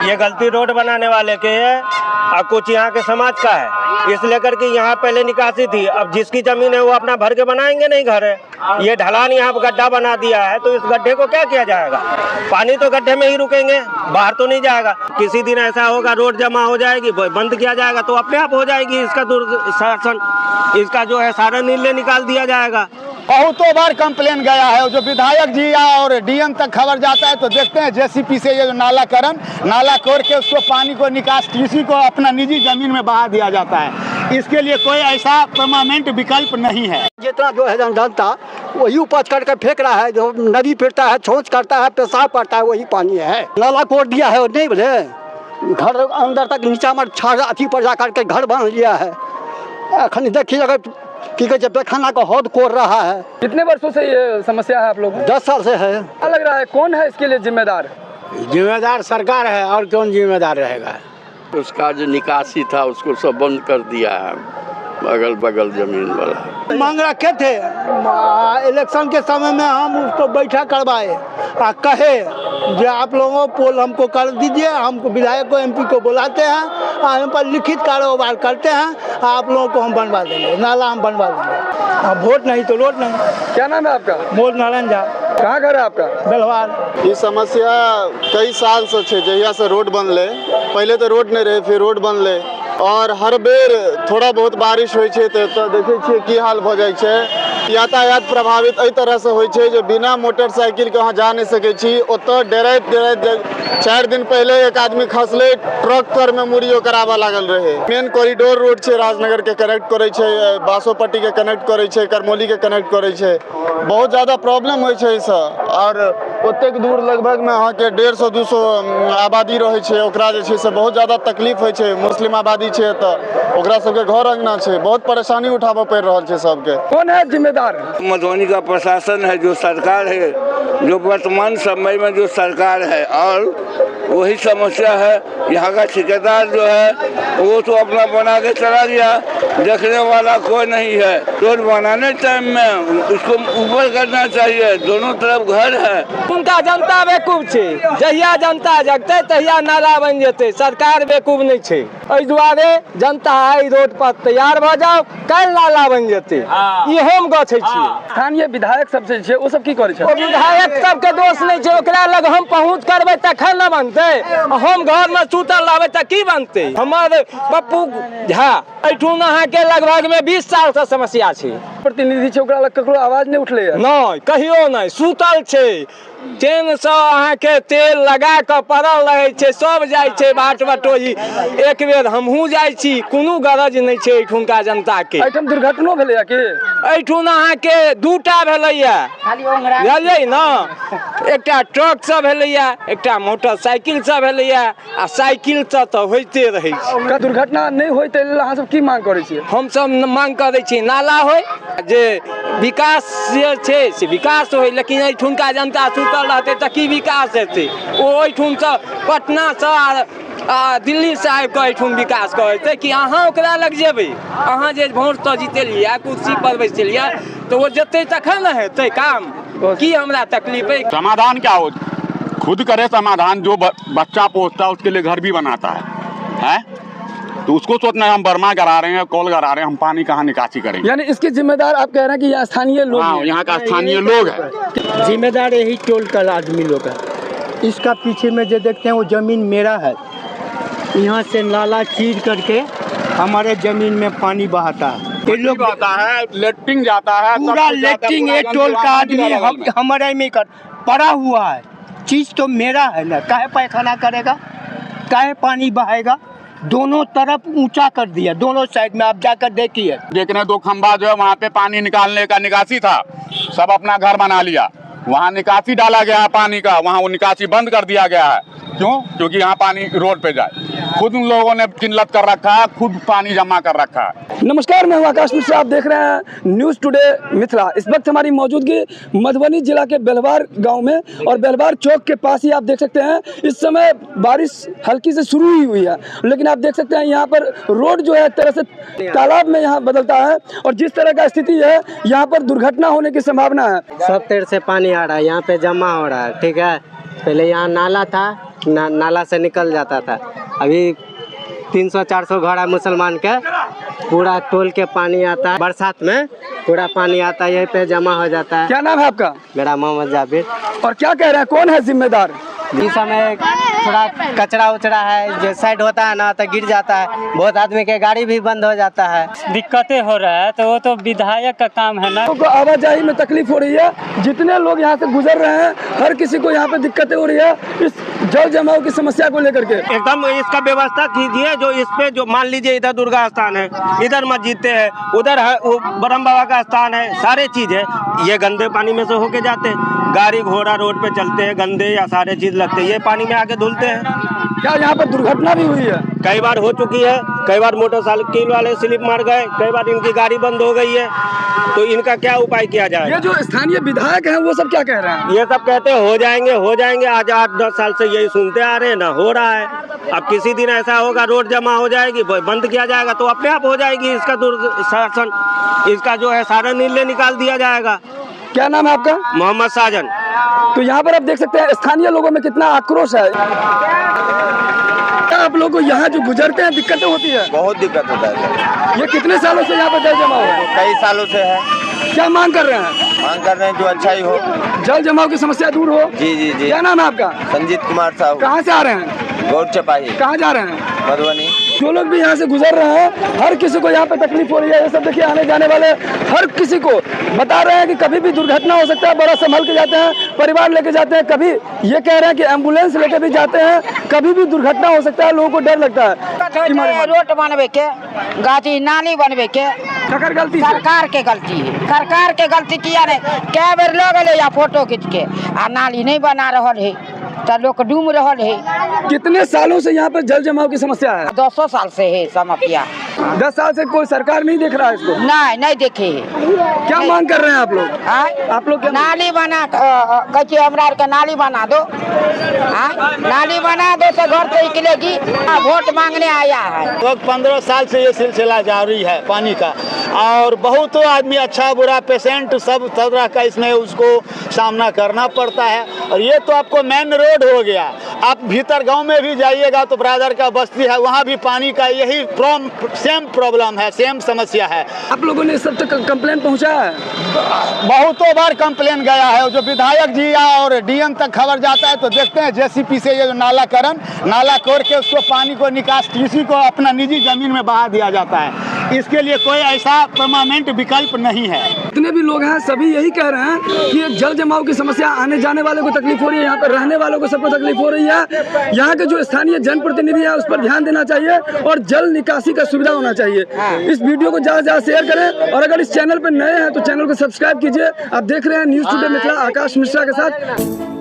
ये गलती रोड बनाने वाले के है और कुछ यहाँ के समाज का है, इस लेकर के यहाँ पहले निकासी थी। अब जिसकी जमीन है वो अपना भर के बनाएंगे नहीं घर है। ये ढलान यहाँ पर गड्ढा बना दिया है तो इस गड्ढे को क्या किया जाएगा? पानी तो गड्ढे में ही रुकेंगे, बाहर तो नहीं जाएगा। किसी दिन ऐसा होगा रोड जमा हो जाएगी, बंद किया जाएगा तो अपने आप हो जाएगी। इसका दुर्शासन, इसका जो है सारा नीले निकाल दिया जाएगा। बहुतों बार कंप्लेन गया है, जो विधायक जी और डीएम तक खबर जाता है तो देखते हैं जेसीपी से ये नाला कोर के उसको पानी को निकास किसी को अपना निजी जमीन में बहा दिया जाता है। इसके लिए कोई ऐसा परमानेंट विकल्प नहीं है। जितना जो है जनता वही उपज करके फेंक रहा है, जो नदी फिरता है, शौच करता है, पेशाब करता है, वही पानी है। नाला कोर दिया है नहीं बोले, घर अंदर तक नीचा में छाड़ अथी पर जा करके घर बन लिया है। अखन देखिए अगर की खाना का हद कोर रहा है। कितने वर्षों से ये समस्या है आप लोग? 10 साल से है। क्या लग रहा है कौन है इसके लिए जिम्मेदार? जिम्मेदार सरकार है और कौन जिम्मेदार रहेगा? उसका जो निकासी था उसको सब बंद कर दिया है, अगल बगल जमीन वाला मांग रखे थे। इलेक्शन के समय में हम उसको बैठा करवाए और कहे जो आप लोगों पोल हमको कर दीजिए, हमको विधायक को एमपी को बुलाते हैं और हम पर लिखित कारोबार करते हैं, आप लोगों को हम बनवा देंगे, नाला हम बनवा देंगे। वोट नहीं तो रोड नहीं। क्या नाम है आपका? मोर नारायण झा। कहाँ घर है आपका? बेलवार। ये समस्या कई साल से है, जहिया से रोड बनले, पहले तो रोड नहीं रहे, फिर रोड बनले और हर बेर थोड़ा बहुत बारिश होइ छै तो देखे छियै की हाल भ जाइ छै। यातायात प्रभावित एहि तरह से होइ छै जे बिना मोटरसाइकिल के अहाँ जा नहीं सकै छी। ओतऽ डरैत 4 दिन पहले एक आदमी खसले, ट्रक तर में मुड़ियो कराबा लागल रहे। मेन कॉरिडोर रोड छै, राजनगर के कनेक्ट करे छै, बासोपट्टी के कनेक्ट करे छै, करमौली के कनेक्ट करे छै। बहुत ज्यादा प्रॉब्लम होइ छै इससे और ओतेक दूर लगभग में अहाँ के 150-200 आबादी रहे छै, ओकरा जे छै से बहुत ज्यादा तकलीफ होइ छै। मुस्लिम आबादी छै तऽ ओकरा सबके घर अंगना छै, बहुत परेशानी उठाबऽ पड़ि रहल छै सबके। कौन है जिम्मेदार? मधुबनी का प्रशासन है, जो सरकार है, जो वर्तमान समय में जो सरकार है, और वही समस्या है। यहाँ का ठेकेदार जो है वो तो अपना बना के चला गया, देखने वाला कोई नहीं है। रोड बनाने टाइम में उसको ऊपर करना चाहिए, दोनों तरफ घर है। उनका जनता बेकूफ छे, जहिया जनता जगते तहिया नाला बन जेते, सरकार बेकूफ नहीं छे। एहि दुआरे जनता आई रोड पर तैयार भ जाओ, कल नाला बन जेते। ई हम गछै छी। स्थानीय विधायक सब जे छै ओ सब की करे छै? ओ विधायक सब के दोष नहीं छे, ओकरा लग हम पहुंच करबै तखन न बनते। हम घर में सुतल रहबै त की बनते? हमर पप्पू झा एठुन अहाँ के लगभग में 20 साल से समस्या छे। प्रतिनिधि छै, ओकरा लग ककरो आवाज नहीं उठले है? नहीं, कहियो नहीं, सुतल छे। चैन से अहाँ के तेल लगा के पड़ल रहे छे, सब जाय छे बाट बटोही। एक बेर हमहू जाय छी, कोनो गरज नहीं छे एठुनका जनता के। एठम दुर्घटनो भेलै या कि? एठुन अहाँ के 2टा भेलैया, बुझलियै न? एकटा ट्रक से भेलैया, एकटा मोटरसाइकिल से भेलैया आ साइकिल से तो होइते रहै छै। दुर्घटना नहीं होय त अहाँ सब की मांग करे छियै? हम सब मांग करे छी नाला होय, जे विकास जे छै से विकास होय, लेकिन एठुनका जनता सुतल रहते त की विकास हेतै? ओ एठुन से पटना से दिल्ली से आबि कऽ एठुन विकास करतै कि अहाँ ओकरा लग जेबै? अहाँ जे वोट तऽ जीतेलियै, कुर्सी पर बैठलियै तो वो जेतै तखन न हेतै काम। की हमरा तकलीफ है? समाधान क्या हो? खुद करे समाधान। जो बच्चा पोसता है उसके लिए घर भी बनाता है? तो उसको सोचना है हम बर्मा करा रहे हैं, कॉल करा रहे हैं, हम पानी कहाँ निकासी करेंगे? यानी इसके जिम्मेदार आप कह रहे हैं कि यहाँ स्थानीय लोग? हाँ, यहाँ का स्थानीय लोग है। जिम्मेदार यही टोल का आदमी लोग है। इसका पीछे में जो देखते हैं वो जमीन मेरा है, यहाँ से नाला चीर करके हमारे जमीन में पानी बहाता है। ये लोग आता है, लेट्रिन जाता है, पूरा लेट्रिन ये टोल का आदमी हमारे में कर पड़ा हुआ है। चीज तो मेरा है ना, काहे पैखाना करेगा, काहे पानी बहाएगा? दोनों तरफ ऊंचा कर दिया, दोनों साइड में। आप जाकर देखिए, देखने 2 खंबा जो है वहाँ पे पानी निकालने का निकासी था, सब अपना घर बना लिया। वहाँ निकासी डाला गया है पानी का, वहाँ वो निकासी बंद कर दिया गया है। क्यों? क्योंकि यहाँ पानी रोड पे जाए। खुद उन लोगों ने किल्लत कर रखा है, खुद पानी जमा कर रखा है। नमस्कार, मैं हूं आकाश मिश्रा, आप देख रहे हैं न्यूज़ टुडे मिथिला। इस वक्त हमारी मौजूदगी मधुबनी जिला के बेलवार गांव में और बेलवार चौक के पास ही आप देख सकते हैं। इस समय बारिश हल्की से शुरू ही हुई है, लेकिन आप देख सकते हैं यहाँ पर रोड जो है एक तरह से तालाब में यहाँ बदलता है और जिस तरह का स्थिति है यहाँ पर दुर्घटना होने की संभावना है। सब तरह से पानी आ रहा है, यहाँ पे जमा हो रहा है, ठीक है। पहले यहाँ नाला था, नाला से निकल जाता था। अभी 300-400 घर है मुसलमान के, पूरा तोल के पानी आता है। बरसात में पूरा पानी आता है, यहीं पे जमा हो जाता है। क्या नाम है आपका? मेरा मोहम्मद जाबिर। और क्या कह रहे हैं, कौन है जिम्मेदार? इस समय थोड़ा कचरा उचरा है, जो साइड होता है ना तो गिर जाता है, बहुत आदमी के गाड़ी भी बंद हो जाता है। दिक्कतें हो रहा है तो वो तो विधायक का काम है ना। लोगों को आवाजाही में तकलीफ हो रही है, जितने लोग यहाँ से गुजर रहे हैं हर किसी को यहाँ पे दिक्कतें हो रही है इस जल जमाव की समस्या को लेकर के। एकदम इसका व्यवस्था कीजिए, जो इस पे जो मान लीजिए इधर दुर्गा स्थान है, इधर मस्जिदें है, उधर है वो ब्रह्म बाबा का स्थान है, सारे चीज है, ये गंदे पानी में से होके जाते हैं। गाड़ी घोड़ा रोड पे चलते हैं, गंदे या सारे चीज लगते हैं, ये पानी में आके धुलते हैं। क्या यहाँ पर दुर्घटना भी हुई है? कई बार हो चुकी है, कई बार मोटरसाइकिल वाले स्लिप मार गए, कई बार इनकी गाड़ी बंद हो गई है। तो इनका क्या उपाय किया जाए? ये जो स्थानीय विधायक हैं वो सब क्या कह रहे हैं? ये सब कहते हैं हो जाएंगे। आज 8-10 साल से यही सुनते आ रहे हैं, ना हो रहा है। अब किसी दिन ऐसा होगा रोड जमा हो जाएगी, बंद किया जाएगा तो अपने आप हो जाएगी। इसका दुर्शासन, इसका जो है सारा निर्णय निकाल दिया जाएगा। क्या नाम है आपका? मोहम्मद साजन। तो यहाँ पर आप देख सकते हैं स्थानीय लोगों में कितना आक्रोश है। आप लोगों को यहाँ जो गुजरते हैं दिक्कतें होती है? बहुत दिक्कत होता है। ये कितने सालों से यहाँ पर जल जमाव है? कई सालों से है। क्या मांग कर रहे हैं? मांग कर रहे हैं जो अच्छा ही हो, जल जमाव की समस्या दूर हो। जी जी जी। क्या नाम है आपका? संजीत कुमार साहब। कहाँ से आ रहे हैं? गौर चपाही। कहाँ जा रहे हैं? मधुबनी। जो लोग भी यहाँ से गुजर रहे हैं हर किसी को यहाँ पे तकलीफ हो रही है। ये सब देखिए आने जाने वाले हर किसी को बता रहे हैं कि कभी भी दुर्घटना हो सकता है, बड़ा संभल के जाते हैं, परिवार लेके जाते हैं। कभी ये कह रहे हैं कि एम्बुलेंस लेके भी जाते हैं, कभी भी दुर्घटना हो सकता है, लोगों को डर लगता है। रोड बनवे के, गाजी नाली बनवे के गलती सरकार के गलती है। सरकार के गलती किया नहीं, क्या बेर लोग या फोटो खींच के आ नाली नहीं बना रहा है तो लोग डूब रहा है। कितने सालों से यहाँ पर जल जमाव की समस्या है? 200 साल से है समस्या। 10 साल से कोई सरकार नहीं देख रहा है इसको? नहीं देखे है। क्या नहीं। मांग कर रहे हैं आप लोग? आप लोग नाली बना कहे हमरा के नाली बना दो, नाली बना दो तो घर से निकलेगी। वोट मांगने आया है। लगभग 15 साल से ये सिलसिला जारी है पानी का, और बहुत आदमी अच्छा बुरा पेशेंट सब तरह का इसमें उसको सामना करना पड़ता है। और ये तो आपको मेन रोड हो गया। आप भीतर गांव में भी जाइएगा तो ब्रादर का बस्ती है, वहाँ भी पानी का यही सेम प्रॉब्लम है, सेम समस्या है। आप लोगों ने सब तक कंप्लेन पहुँचाया है? बहुतों बार कंप्लेन गया है। जो विधायक जी और डीएम तक खबर जाता है तो देखते हैं जेसीपी से ये नाला कोर के उसको पानी को निकास किसी को अपना निजी जमीन में बहा दिया जाता है। इसके लिए कोई ऐसा परमानेंट विकल्प नहीं है। जितने भी लोग हैं सभी यही कह रहे हैं कि जल जमाव की समस्या आने जाने वालों को तकलीफ हो रही है, यहाँ पर रहने वालों को सबको तकलीफ हो रही है। यहाँ के जो स्थानीय जनप्रतिनिधि है उस पर ध्यान देना चाहिए और जल निकासी का सुविधा होना चाहिए। इस वीडियो को ज्यादा से ज्यादा शेयर करें और अगर इस चैनल पर नए हैं तो चैनल को सब्सक्राइब कीजिए। आप देख रहे हैं न्यूज़ टुडे मिथिला, आकाश मिश्रा के साथ।